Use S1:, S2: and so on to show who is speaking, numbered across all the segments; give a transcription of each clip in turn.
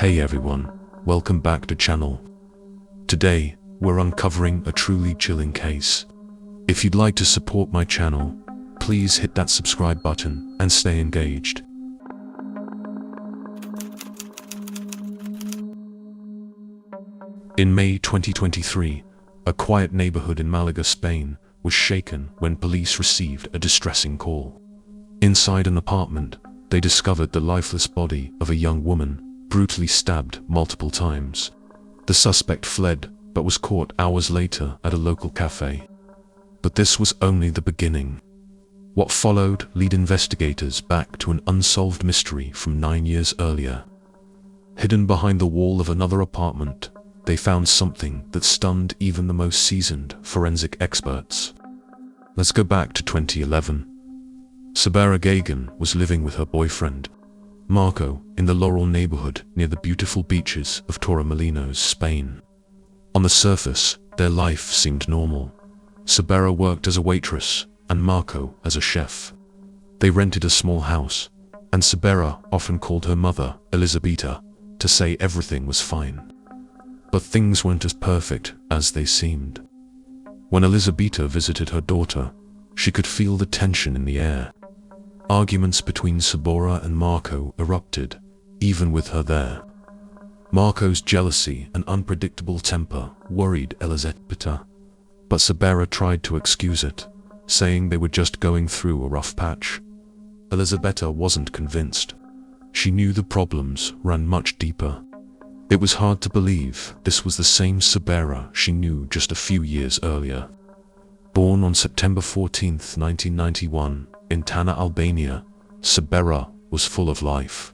S1: Hey everyone, welcome back to channel. Today, we're uncovering a truly chilling case. If you'd like to support my channel, please hit that subscribe button and stay engaged. In May 2023, a quiet neighborhood in Malaga, Spain, was shaken when police received a distressing call. Inside an apartment, they discovered the lifeless body of a young woman, brutally stabbed multiple times. The suspect fled, but was caught hours later at a local cafe. But this was only the beginning. What followed led investigators back to an unsolved mystery from 9 years earlier. Hidden behind the wall of another apartment, they found something that stunned even the most seasoned forensic experts. Let's go back to 2011. Sibora Gagani was living with her boyfriend, Marco, in the Laurel neighborhood near the beautiful beaches of Torremolinos, Spain. On the surface, their life seemed normal. Sibora worked as a waitress and Marco as a chef. They rented a small house, and Sibora often called her mother, Elisabetta, to say everything was fine. But things weren't as perfect as they seemed. When Elisabetta visited her daughter, she could feel the tension in the air. Arguments between Sibora and Marco erupted, even with her there. Marco's jealousy and unpredictable temper worried Elisabetta, but Sibora tried to excuse it, saying they were just going through a rough patch. Elisabetta wasn't convinced. She knew the problems ran much deeper. It was hard to believe this was the same Sibora she knew just a few years earlier. Born on September 14, 1991, in Tana, Albania, Sibora was full of life.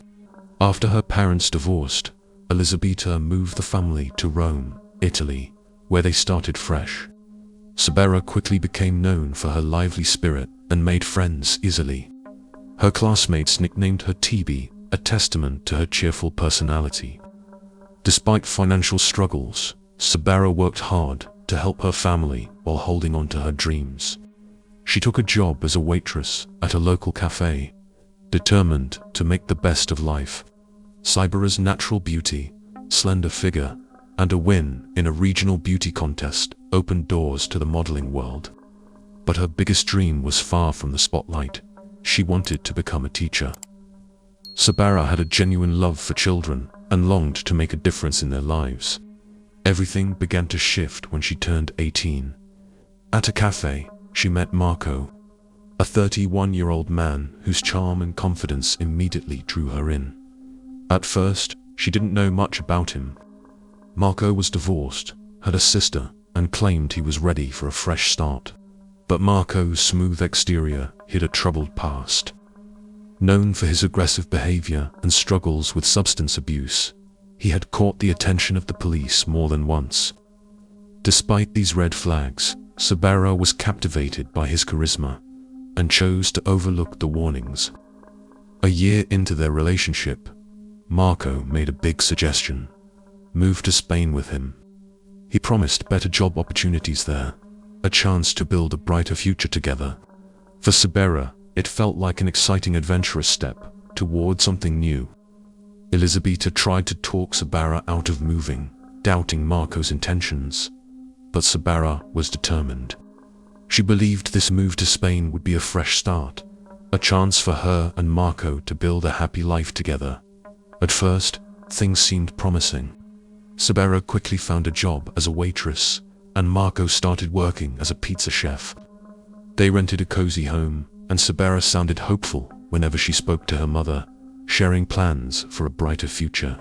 S1: After her parents divorced, Elisabetta moved the family to Rome, Italy, where they started fresh. Sibora quickly became known for her lively spirit and made friends easily. Her classmates nicknamed her TB, a testament to her cheerful personality. Despite financial struggles, Sibora worked hard to help her family while holding on to her dreams. She took a job as a waitress at a local cafe, determined to make the best of life. Sibora's natural beauty, slender figure, and a win in a regional beauty contest opened doors to the modeling world. But her biggest dream was far from the spotlight. She wanted to become a teacher. Sibora had a genuine love for children and longed to make a difference in their lives. Everything began to shift when she turned 18. At a cafe, she met Marco, a 31-year-old man whose charm and confidence immediately drew her in. At first, she didn't know much about him. Marco was divorced, had a sister, and claimed he was ready for a fresh start. But Marco's smooth exterior hid a troubled past. Known for his aggressive behavior and struggles with substance abuse, he had caught the attention of the police more than once. Despite these red flags, Sibora was captivated by his charisma and chose to overlook the warnings. A year into their relationship, Marco made a big suggestion: move to Spain with him. He promised better job opportunities there, a chance to build a brighter future together. For Sibora, it felt like an exciting adventurous step toward something new. Elisabetta tried to talk Sibora out of moving, doubting Marco's intentions. But Sibora was determined. She believed this move to Spain would be a fresh start, a chance for her and Marco to build a happy life together. At first, things seemed promising. Sibora quickly found a job as a waitress, and Marco started working as a pizza chef. They rented a cozy home, and Sibora sounded hopeful whenever she spoke to her mother, sharing plans for a brighter future.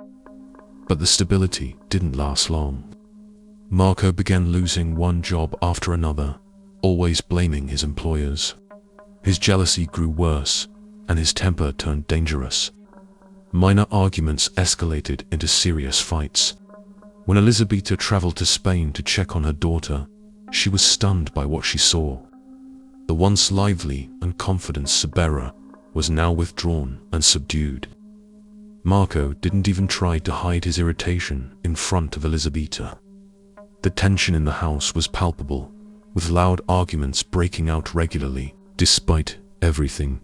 S1: But the stability didn't last long. Marco began losing one job after another, always blaming his employers. His jealousy grew worse, and his temper turned dangerous. Minor arguments escalated into serious fights. When Elisabetta traveled to Spain to check on her daughter, she was stunned by what she saw. The once lively and confident Sibora was now withdrawn and subdued. Marco didn't even try to hide his irritation in front of Elisabetta. The tension in the house was palpable, with loud arguments breaking out regularly. Despite everything,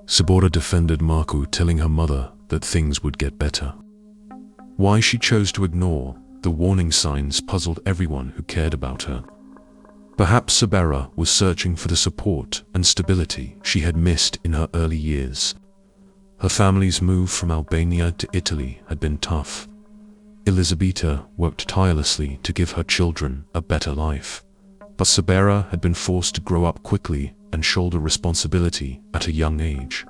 S1: Sibora defended Marco, telling her mother that things would get better. Why she chose to ignore the warning signs puzzled everyone who cared about her. Perhaps Sibora was searching for the support and stability she had missed in her early years. Her family's move from Albania to Italy had been tough. Elisabetta worked tirelessly to give her children a better life, but Sibora had been forced to grow up quickly and shoulder responsibility at a young age.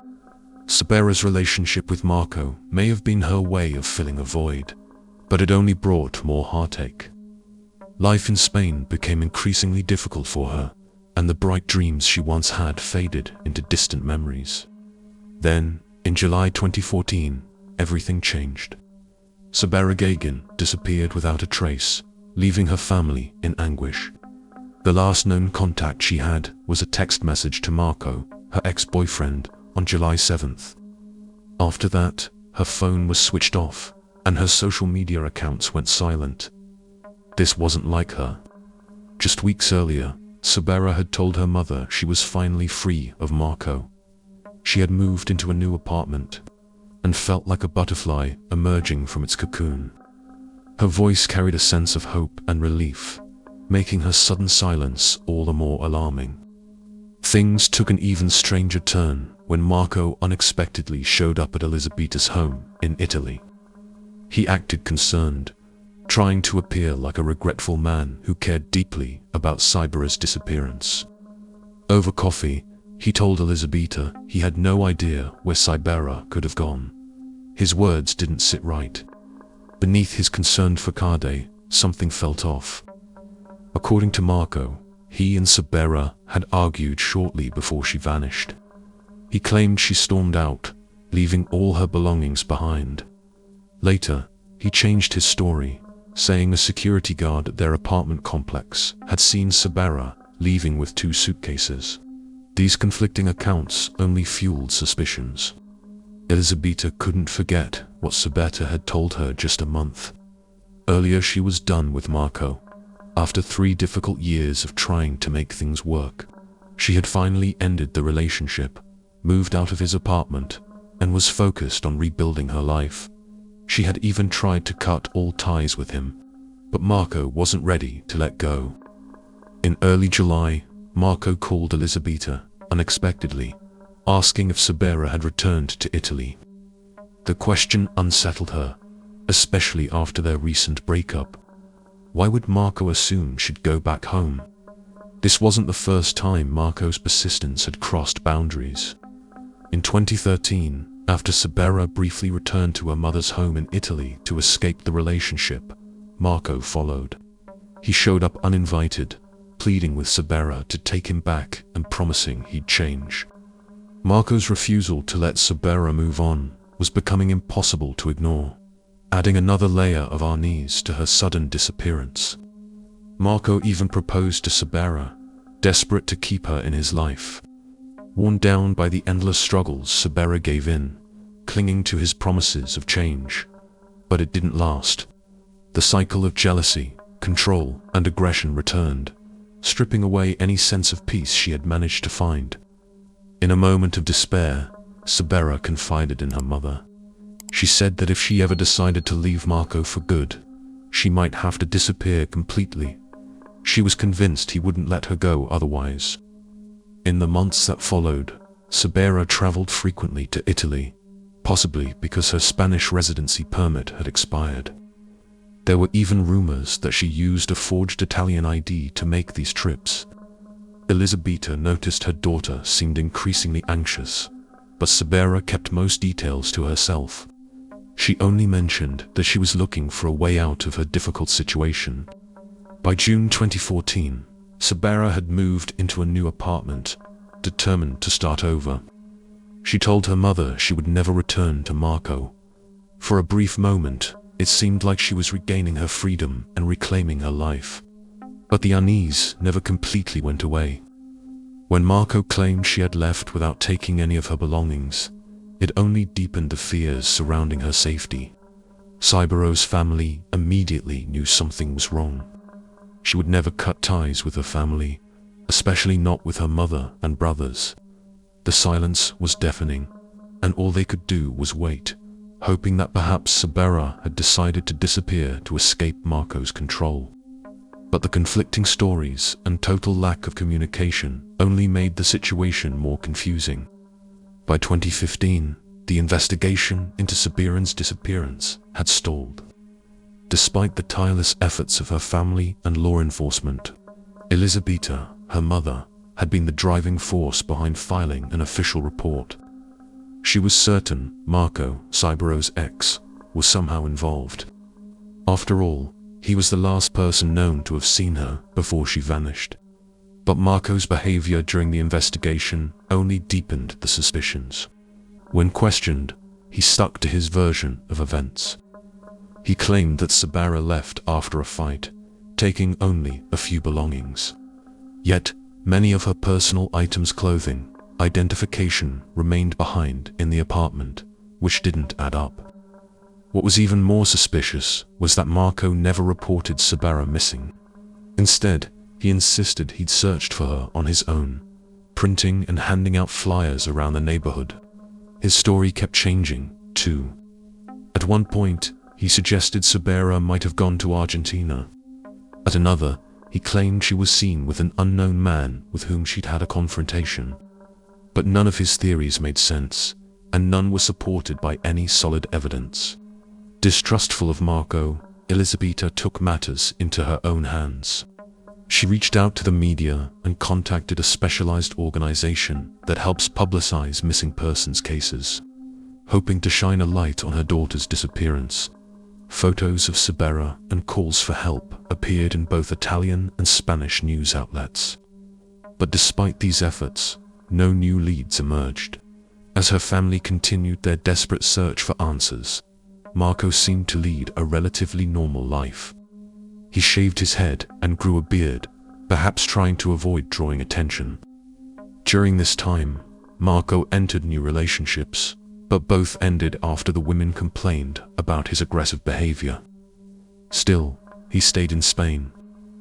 S1: Sibora's relationship with Marco may have been her way of filling a void, but it only brought more heartache. Life in Spain became increasingly difficult for her, and the bright dreams she once had faded into distant memories. Then, in July 2014, everything changed. Sibora Gagani disappeared without a trace, leaving her family in anguish. The last known contact she had was a text message to Marco, her ex-boyfriend, on July 7th. After that, her phone was switched off, and her social media accounts went silent. This wasn't like her. Just weeks earlier, Sibora had told her mother she was finally free of Marco. She had moved into a new apartment and felt like a butterfly emerging from its cocoon. Her voice carried a sense of hope and relief, making her sudden silence all the more alarming. Things took an even stranger turn when Marco unexpectedly showed up at Elisabetta's home in Italy. He acted concerned, trying to appear like a regretful man who cared deeply about Sibora's disappearance. Over coffee, he told Elisabetta he had no idea where Sibora could have gone. His words didn't sit right. Beneath his concerned facade, something felt off. According to Marco, he and Sibora had argued shortly before she vanished. He claimed she stormed out, leaving all her belongings behind. Later, he changed his story, saying a security guard at their apartment complex had seen Sibora leaving with 2 suitcases. These conflicting accounts only fueled suspicions. Elisabetta couldn't forget what Sibora had told her just a month earlier. She was done with Marco. After 3 difficult years of trying to make things work, she had finally ended the relationship, moved out of his apartment, and was focused on rebuilding her life. She had even tried to cut all ties with him, but Marco wasn't ready to let go. In early July, Marco called Elisabetta unexpectedly, asking if Sibora had returned to Italy. The question unsettled her, especially after their recent breakup. Why would Marco assume she'd go back home? This wasn't the first time Marco's persistence had crossed boundaries. In 2013, after Sibora briefly returned to her mother's home in Italy to escape the relationship, Marco followed. He showed up uninvited, pleading with Sibora to take him back and promising he'd change. Marco's refusal to let Sibora move on was becoming impossible to ignore, adding another layer of unease to her sudden disappearance. Marco even proposed to Sibora, desperate to keep her in his life. Worn down by the endless struggles, Sibora gave in, clinging to his promises of change. But it didn't last. The cycle of jealousy, control, and aggression returned, stripping away any sense of peace she had managed to find. In a moment of despair, Sibora confided in her mother. She said that if she ever decided to leave Marco for good, she might have to disappear completely. She was convinced he wouldn't let her go otherwise. In the months that followed, Sibora traveled frequently to Italy, possibly because her Spanish residency permit had expired. There were even rumors that she used a forged Italian ID to make these trips. Elisabetta noticed her daughter seemed increasingly anxious, but Sibora kept most details to herself. She only mentioned that she was looking for a way out of her difficult situation. By June 2014, Sibora had moved into a new apartment, determined to start over. She told her mother she would never return to Marco. For a brief moment, it seemed like she was regaining her freedom and reclaiming her life. But the unease never completely went away. When Marco claimed she had left without taking any of her belongings, it only deepened the fears surrounding her safety. Sibora's family immediately knew something was wrong. She would never cut ties with her family, especially not with her mother and brothers. The silence was deafening, and all they could do was wait, hoping that perhaps Sibora had decided to disappear to escape Marco's control. But the conflicting stories and total lack of communication only made the situation more confusing. By 2015, the investigation into Sibora's disappearance had stalled. Despite the tireless efforts of her family and law enforcement, Elisabetta, her mother, had been the driving force behind filing an official report. She was certain Marco, Sibora's ex, was somehow involved. After all, he was the last person known to have seen her before she vanished. But Marco's behavior during the investigation only deepened the suspicions. When questioned, he stuck to his version of events. He claimed that Sibora left after a fight, taking only a few belongings. Yet, many of her personal items, clothing, identification remained behind in the apartment, which didn't add up. What was even more suspicious was that Marco never reported Sibora missing. Instead, he insisted he'd searched for her on his own, printing and handing out flyers around the neighborhood. His story kept changing, too. At one point, he suggested Sibora might have gone to Argentina. At another, he claimed she was seen with an unknown man with whom she'd had a confrontation. But none of his theories made sense, and none were supported by any solid evidence. Distrustful of Marco, Elisabetta took matters into her own hands. She reached out to the media and contacted a specialized organization that helps publicize missing persons cases, hoping to shine a light on her daughter's disappearance. Photos of Sibora and calls for help appeared in both Italian and Spanish news outlets. But despite these efforts, no new leads emerged. As her family continued their desperate search for answers, Marco seemed to lead a relatively normal life. He shaved his head and grew a beard, perhaps trying to avoid drawing attention. During this time, Marco entered new relationships, but both ended after the women complained about his aggressive behavior. Still, he stayed in Spain,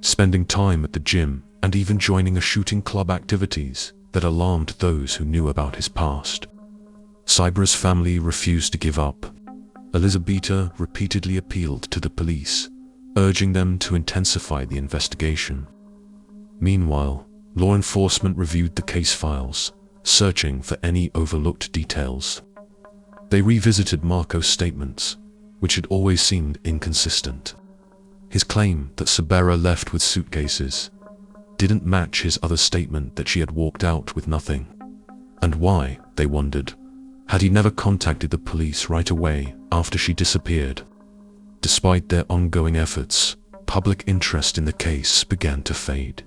S1: spending time at the gym and even joining a shooting club activities that alarmed those who knew about his past. Sibora's family refused to give up. Elisabetta repeatedly appealed to the police, urging them to intensify the investigation. Meanwhile, law enforcement reviewed the case files, searching for any overlooked details. They revisited Marco's statements, which had always seemed inconsistent. His claim that Sibora left with suitcases didn't match his other statement that she had walked out with nothing. And why, they wondered, had he never contacted the police right away after she disappeared? Despite their ongoing efforts, public interest in the case began to fade.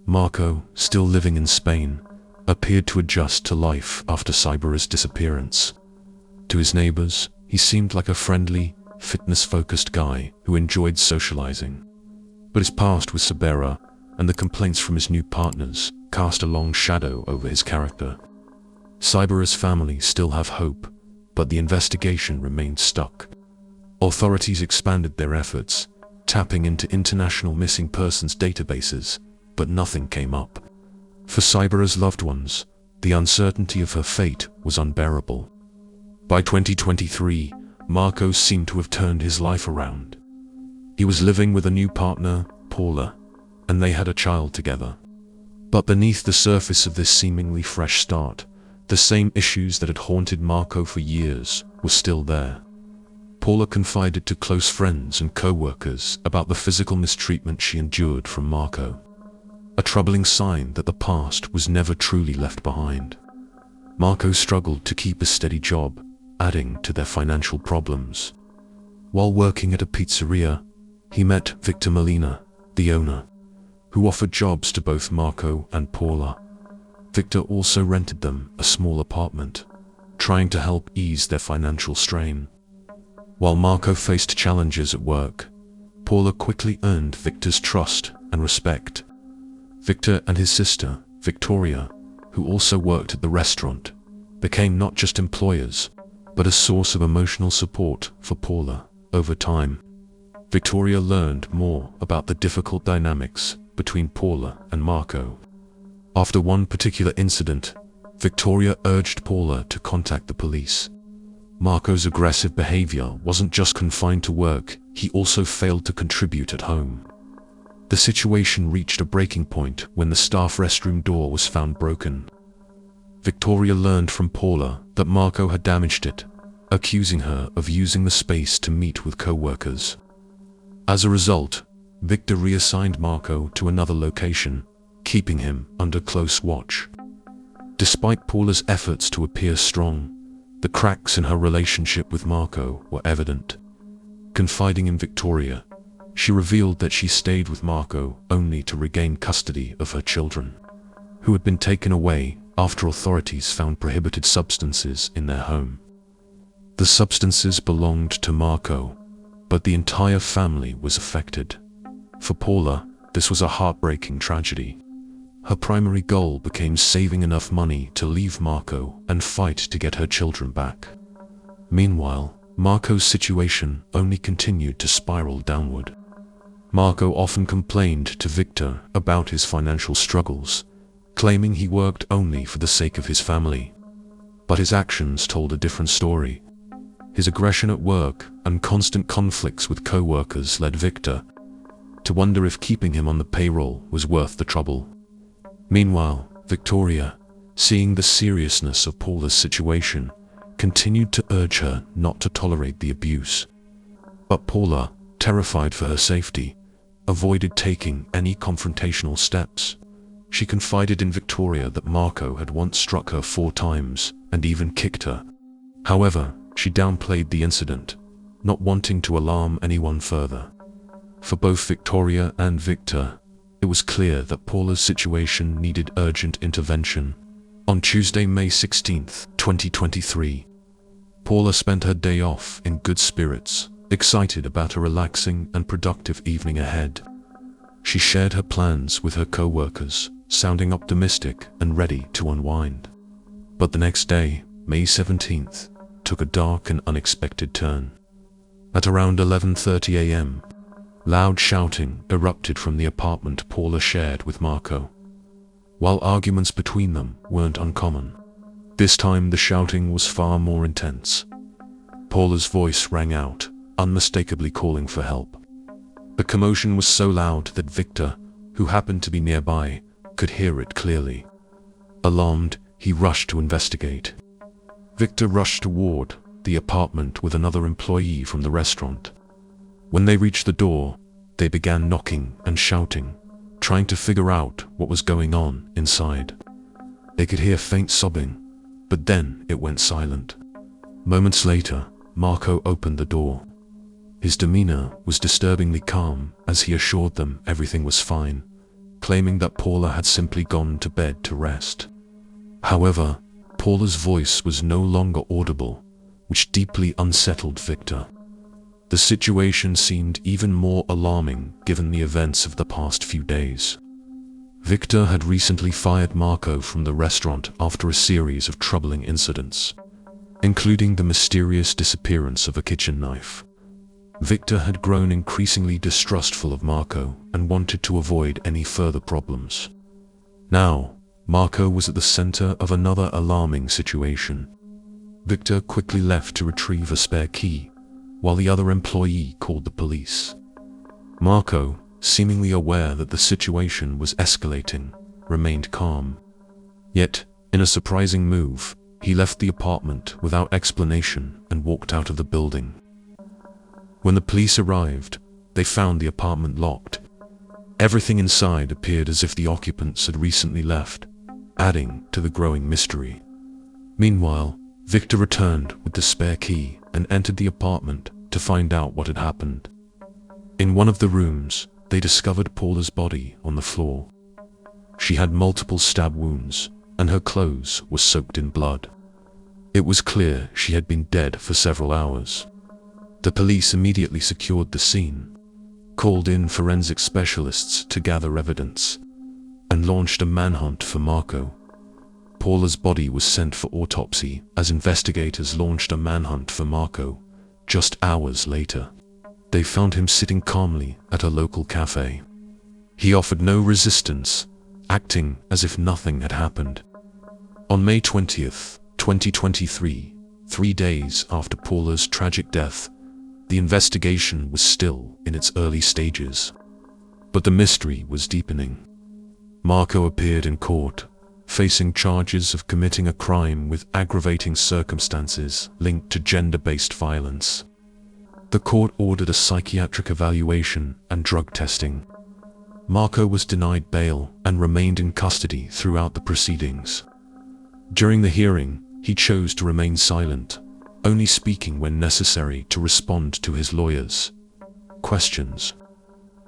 S1: Marco, still living in Spain, appeared to adjust to life after Sibora's disappearance. To his neighbors, he seemed like a friendly, fitness-focused guy who enjoyed socializing. But his past with Sibora and the complaints from his new partners cast a long shadow over his character. Sibora's family still have hope, but the investigation remained stuck. Authorities expanded their efforts, tapping into international missing persons databases, but nothing came up. For Sibora's loved ones, the uncertainty of her fate was unbearable. By 2023, Marco seemed to have turned his life around. He was living with a new partner, Paula, and they had a child together. But beneath the surface of this seemingly fresh start, the same issues that had haunted Marco for years were still there. Paula confided to close friends and co-workers about the physical mistreatment she endured from Marco, a troubling sign that the past was never truly left behind. Marco struggled to keep a steady job, adding to their financial problems. While working at a pizzeria, he met Victor Molina, the owner, who offered jobs to both Marco and Paula. Victor also rented them a small apartment, trying to help ease their financial strain. While Marco faced challenges at work, Paula quickly earned Victor's trust and respect. Victor and his sister, Victoria, who also worked at the restaurant, became not just employers, but a source of emotional support for Paula over time. Victoria learned more about the difficult dynamics between Paula and Marco. After one particular incident, Victoria urged Paula to contact the police. Marco's aggressive behavior wasn't just confined to work, he also failed to contribute at home. The situation reached a breaking point when the staff restroom door was found broken. Victoria learned from Paula that Marco had damaged it, accusing her of using the space to meet with co-workers. As a result, Victor reassigned Marco to another location, keeping him under close watch. Despite Paula's efforts to appear strong, the cracks in her relationship with Marco were evident. Confiding in Victoria, she revealed that she stayed with Marco only to regain custody of her children, who had been taken away after authorities found prohibited substances in their home. The substances belonged to Marco, but the entire family was affected. For Paula, this was a heartbreaking tragedy. Her primary goal became saving enough money to leave Marco and fight to get her children back. Meanwhile, Marco's situation only continued to spiral downward. Marco often complained to Victor about his financial struggles, claiming he worked only for the sake of his family. But his actions told a different story. His aggression at work and constant conflicts with co-workers led Victor to wonder if keeping him on the payroll was worth the trouble. Meanwhile, Victoria, seeing the seriousness of Paula's situation, continued to urge her not to tolerate the abuse. But Paula, terrified for her safety, avoided taking any confrontational steps. She confided in Victoria that Marco had once struck her 4 times and even kicked her. However, she downplayed the incident, not wanting to alarm anyone further. For both Victoria and Victor, it was clear that Paula's situation needed urgent intervention. On Tuesday, May 16, 2023, Paula spent her day off in good spirits, excited about a relaxing and productive evening ahead. She shared her plans with her co-workers, sounding optimistic and ready to unwind. But the next day, May 17th, took a dark and unexpected turn. At around 11:30 a.m., loud shouting erupted from the apartment Paula shared with Marco. While arguments between them weren't uncommon, this time the shouting was far more intense. Paula's voice rang out, unmistakably calling for help. The commotion was so loud that Victor, who happened to be nearby, could hear it clearly. Alarmed, he rushed to investigate. Victor rushed toward the apartment with another employee from the restaurant. When they reached the door, they began knocking and shouting, trying to figure out what was going on inside. They could hear faint sobbing, but then it went silent. Moments later, Marco opened the door. His demeanor was disturbingly calm as he assured them everything was fine, claiming that Paula had simply gone to bed to rest. However, Paula's voice was no longer audible, which deeply unsettled Victor. The situation seemed even more alarming given the events of the past few days. Victor had recently fired Marco from the restaurant after a series of troubling incidents, including the mysterious disappearance of a kitchen knife. Victor had grown increasingly distrustful of Marco and wanted to avoid any further problems. Now, Marco was at the center of another alarming situation. Victor quickly left to retrieve a spare key, while the other employee called the police. Marco, seemingly aware that the situation was escalating, remained calm. Yet, in a surprising move, he left the apartment without explanation and walked out of the building. When the police arrived, they found the apartment locked. Everything inside appeared as if the occupants had recently left, adding to the growing mystery. Meanwhile, Victor returned with the spare key and entered the apartment to find out what had happened. In one of the rooms, they discovered Paula's body on the floor. She had multiple stab wounds, and her clothes were soaked in blood. It was clear she had been dead for several hours. The police immediately secured the scene, called in forensic specialists to gather evidence, and launched a manhunt for Marco. Paula's body was sent for autopsy as investigators launched a manhunt for Marco. Just hours later, they found him sitting calmly at a local cafe. He offered no resistance, acting as if nothing had happened. On May 20th, 2023, 3 days after Paula's tragic death, the investigation was still in its early stages. But the mystery was deepening. Marco appeared in court, facing charges of committing a crime with aggravating circumstances linked to gender-based violence. The court ordered a psychiatric evaluation and drug testing. Marco was denied bail and remained in custody throughout the proceedings. During the hearing, he chose to remain silent, only speaking when necessary to respond to his lawyers' questions.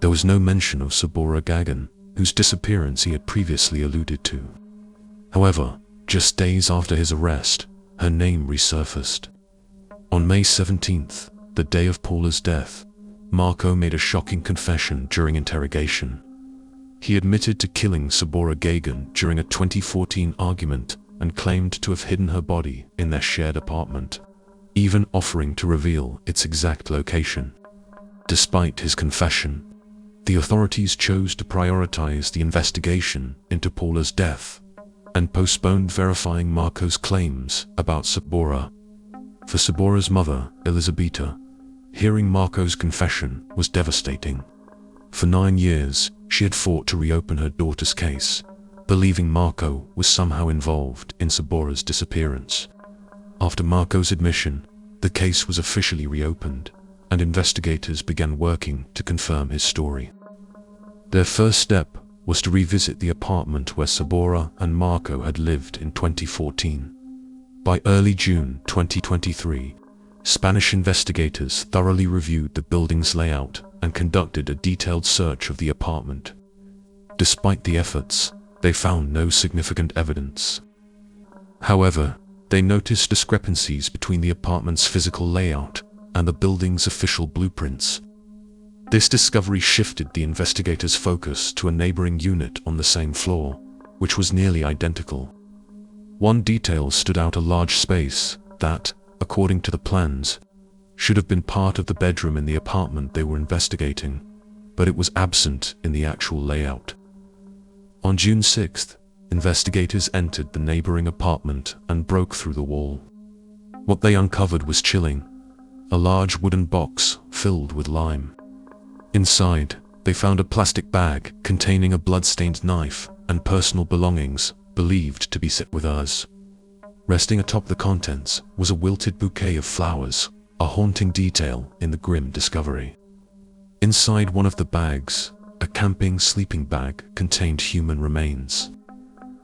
S1: There was no mention of Sibora Gagani, whose disappearance he had previously alluded to. However, just days after his arrest, her name resurfaced. On May 17th, the day of Paula's death, Marco made a shocking confession during interrogation. He admitted to killing Sibora Gagani during a 2014 argument and claimed to have hidden her body in their shared apartment, even offering to reveal its exact location. Despite his confession, the authorities chose to prioritize the investigation into Paula's death and postponed verifying Marco's claims about Sibora. For Sibora's mother, Elisabetta, hearing Marco's confession was devastating. For 9 years, she had fought to reopen her daughter's case, believing Marco was somehow involved in Sibora's disappearance. After Marco's admission, the case was officially reopened, and investigators began working to confirm his story. Their first step was to revisit the apartment where Sibora and Marco had lived in 2014. By early June 2023, Spanish investigators thoroughly reviewed the building's layout and conducted a detailed search of the apartment. Despite the efforts, they found no significant evidence. However, they noticed discrepancies between the apartment's physical layout and the building's official blueprints. This discovery shifted the investigators' focus to a neighboring unit on the same floor, which was nearly identical. One detail stood out: a large space that, according to the plans, should have been part of the bedroom in the apartment they were investigating, but it was absent in the actual layout. On June 6th, investigators entered the neighboring apartment and broke through the wall. What they uncovered was chilling: a large wooden box filled with lime. Inside, they found a plastic bag containing a blood-stained knife and personal belongings believed to be set with hers. Resting atop the contents was a wilted bouquet of flowers, a haunting detail in the grim discovery. Inside one of the bags, a camping sleeping bag contained human remains.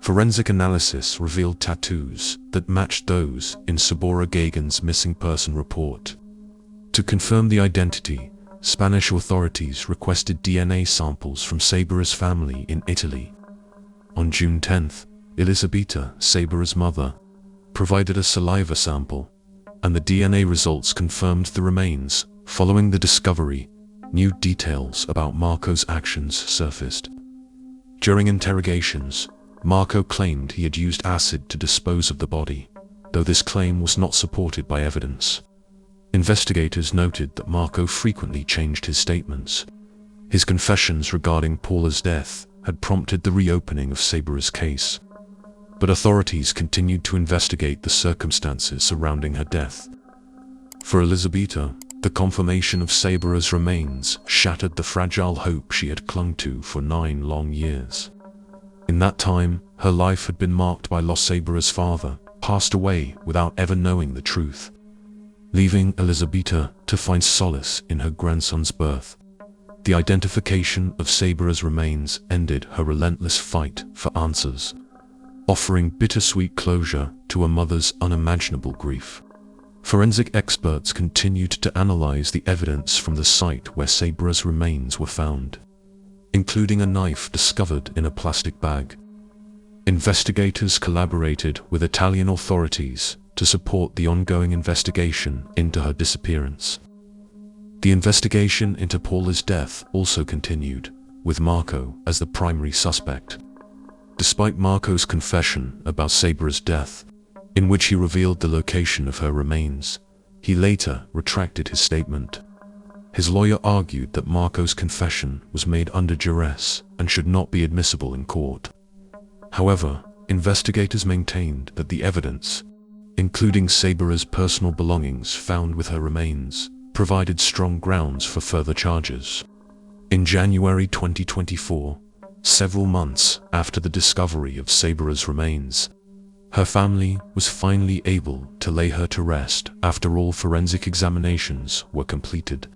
S1: Forensic analysis revealed tattoos that matched those in Sibora Gagani's missing person report. To confirm the identity, Spanish authorities requested DNA samples from Sibora's family in Italy. On June 10th, Elisabetta, Sibora's mother, provided a saliva sample, and the DNA results confirmed the remains. Following the discovery, new details about Marco's actions surfaced. During interrogations, Marco claimed he had used acid to dispose of the body, though this claim was not supported by evidence. Investigators noted that Marco frequently changed his statements. His confessions regarding Paula's death had prompted the reopening of Sibora's case, but authorities continued to investigate the circumstances surrounding her death. For Elisabetta, the confirmation of Sibora's remains shattered the fragile hope she had clung to for 9 long years. In that time, her life had been marked by loss. Sibora's father passed away without ever knowing the truth, leaving Elisabetta to find solace in her grandson's birth. The identification of Sibora's remains ended her relentless fight for answers, offering bittersweet closure to a mother's unimaginable grief. Forensic experts continued to analyze the evidence from the site where Sibora's remains were found, including a knife discovered in a plastic bag. Investigators collaborated with Italian authorities to support the ongoing investigation into her disappearance. The investigation into Paula's death also continued, with Marco as the primary suspect. Despite Marco's confession about Sibora's death, in which he revealed the location of her remains, he later retracted his statement. His lawyer argued that Marco's confession was made under duress and should not be admissible in court. However, investigators maintained that the evidence, including Sibora's personal belongings found with her remains, provided strong grounds for further charges. In January 2024, several months after the discovery of Sibora's remains, her family was finally able to lay her to rest after all forensic examinations were completed.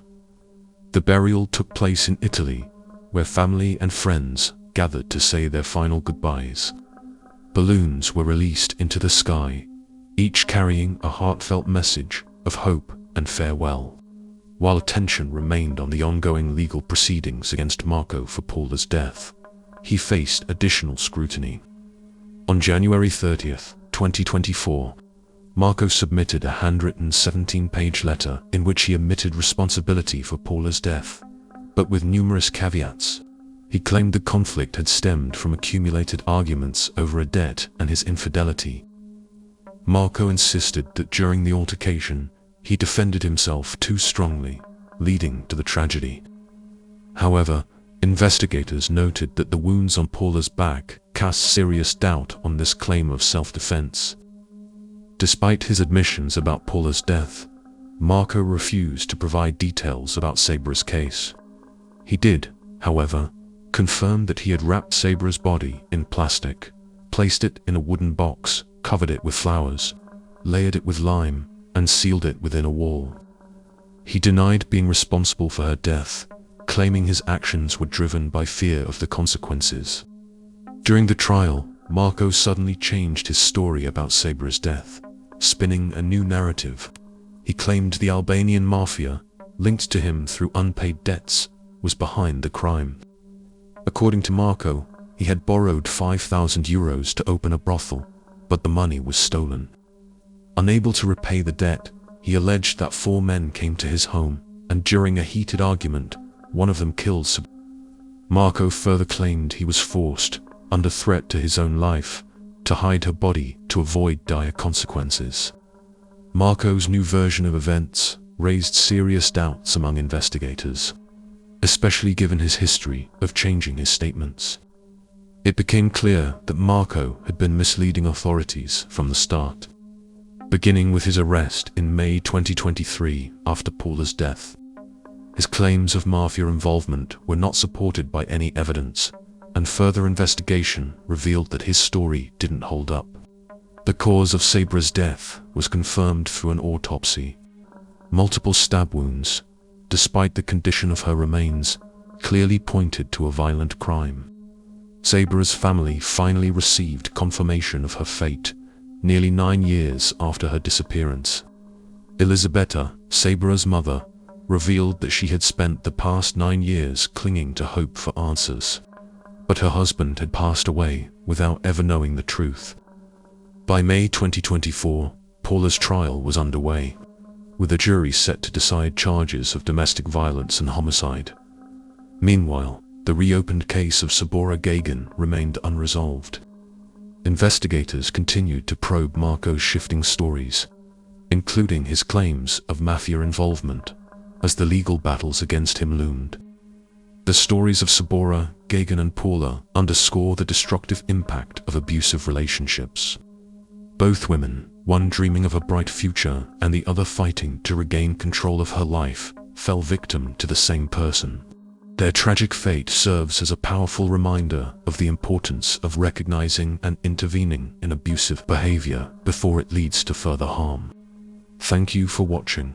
S1: The burial took place in Italy, where family and friends gathered to say their final goodbyes. Balloons were released into the sky, each carrying a heartfelt message of hope and farewell. While attention remained on the ongoing legal proceedings against Marco for Paula's death, he faced additional scrutiny. On January 30th, 2024, Marco submitted a handwritten 17-page letter in which he admitted responsibility for Paula's death, but with numerous caveats. He claimed the conflict had stemmed from accumulated arguments over a debt and his infidelity. Marco insisted that during the altercation, he defended himself too strongly, leading to the tragedy. However, investigators noted that the wounds on Paula's back cast serious doubt on this claim of self-defense. Despite his admissions about Paula's death, Marco refused to provide details about Sibora's case. He did, however, confirm that he had wrapped Sibora's body in plastic, placed it in a wooden box, covered it with flowers, layered it with lime, and sealed it within a wall. He denied being responsible for her death, claiming his actions were driven by fear of the consequences. During the trial, Marco suddenly changed his story about Sibora's death, spinning a new narrative. He claimed the Albanian mafia, linked to him through unpaid debts, was behind the crime. According to Marco, he had borrowed €5,000 to open a brothel, but the money was stolen. Unable to repay the debt, he alleged that 4 men came to his home, and during a heated argument, one of them killed Sibora. Marco further claimed he was forced, under threat to his own life, to hide her body to avoid dire consequences. Marco's new version of events raised serious doubts among investigators, especially given his history of changing his statements. It became clear that Marco had been misleading authorities from the start. Beginning with his arrest in May 2023 after Paula's death, his claims of mafia involvement were not supported by any evidence, and further investigation revealed that his story didn't hold up. The cause of Sibora's death was confirmed through an autopsy. Multiple stab wounds, despite the condition of her remains, clearly pointed to a violent crime. Sibora's family finally received confirmation of her fate, nearly 9 years after her disappearance. Elisabetta, Sibora's mother, revealed that she had spent the past 9 years clinging to hope for answers. But her husband had passed away without ever knowing the truth. By May 2024, Paula's trial was underway, with a jury set to decide charges of domestic violence and homicide. Meanwhile, the reopened case of Sibora Gagani remained unresolved. Investigators continued to probe Marco's shifting stories, including his claims of mafia involvement, as the legal battles against him loomed. The stories of Sibora, Gagani and Paula underscore the destructive impact of abusive relationships. Both women, one dreaming of a bright future and the other fighting to regain control of her life, fell victim to the same person. Their tragic fate serves as a powerful reminder of the importance of recognizing and intervening in abusive behavior before it leads to further harm. Thank you for watching.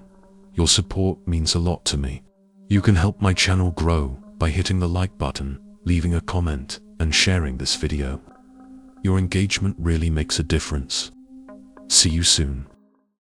S1: Your support means a lot to me. You can help my channel grow by hitting the like button, leaving a comment, and sharing this video. Your engagement really makes a difference. See you soon.